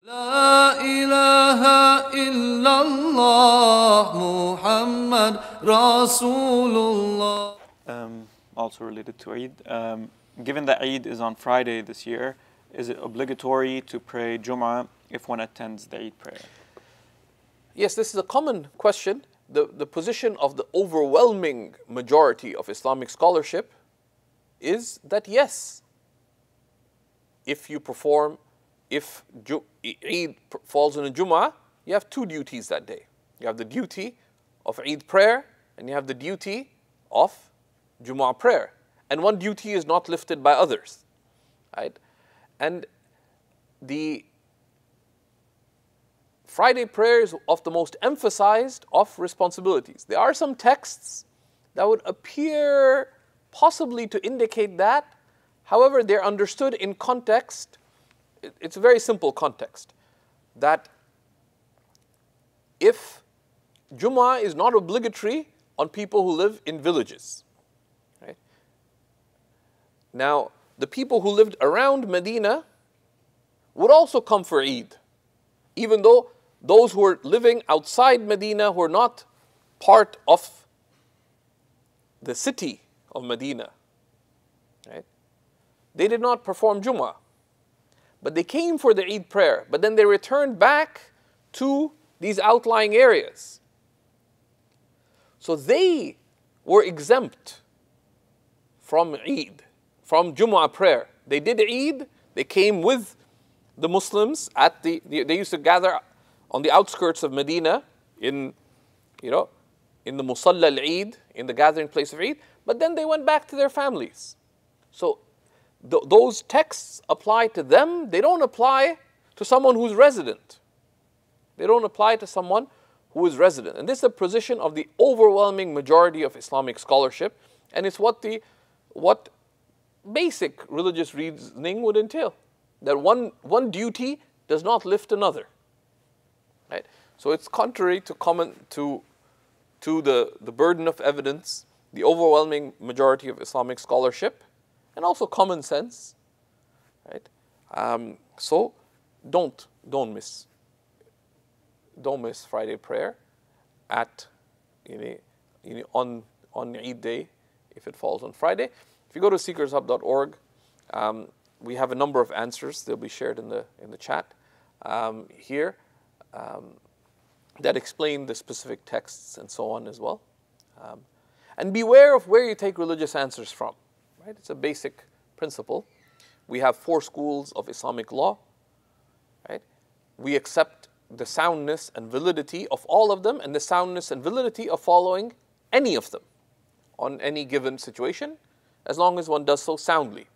La ilaha illallah Muhammad Rasulullah. Also related to Eid. Given that Eid is on Friday this year, is it obligatory to pray Jumu'ah if one attends the Eid prayer? Yes, this is a common question. The position of the overwhelming majority of Islamic scholarship is that yes, if Eid falls on a Jumu'ah, you have two duties that day. You have the duty of Eid prayer and you have the duty of Jumu'ah prayer. And one duty is not lifted by others, right? And the Friday prayer is of the most emphasized of responsibilities. There are some texts that would appear possibly to indicate that. However, they're understood in context. It's a very simple context, that if Jumu'ah is not obligatory on people who live in villages, right? Now, the people who lived around Medina would also come for Eid, even though those who were living outside Medina, who are not part of the city of Medina, right? They did not perform Jumu'ah. But they came for the Eid prayer, but then they returned back to these outlying areas. So they were exempt from Eid, from Jumu'ah prayer. They did Eid, they came with the Muslims they used to gather on the outskirts of Medina in the Musalla al-Eid, in the gathering place of Eid, but then they went back to their families. So those texts apply to them. They don't apply to someone who's resident. They don't apply to someone who is resident. And this is the position of the overwhelming majority of Islamic scholarship, and it's what basic religious reasoning would entail. That one duty does not lift another. Right? So it's contrary to the burden of evidence, the overwhelming majority of Islamic scholarship, and also common sense, right? So don't miss Friday prayer on Eid day if it falls on Friday. If you go to seekershub.org, we have a number of answers. They'll be shared in the chat here that explain the specific texts and so on as well. And beware of where you take religious answers from. Right? It's a basic principle. We have 4 schools of Islamic law. Right? We accept the soundness and validity of all of them and the soundness and validity of following any of them on any given situation, as long as one does so soundly.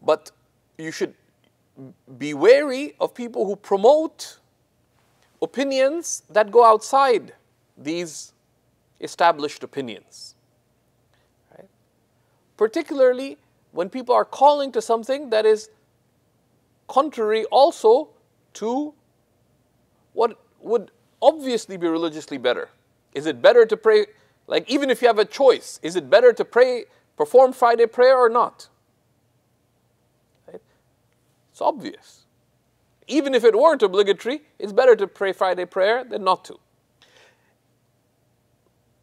But you should be wary of people who promote opinions that go outside these established opinions. Particularly when people are calling to something that is contrary also to what would obviously be religiously better. Is it better to pray, like even if you have a choice, is it better to perform Friday prayer or not? Right? It's obvious. Even if it weren't obligatory, it's better to pray Friday prayer than not to.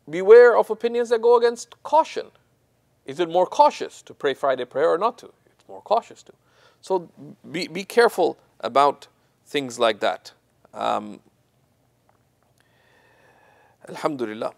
Beware of opinions that go against caution. Is it more cautious to pray Friday prayer or not to? It's more cautious to. So be careful about things like that. Alhamdulillah.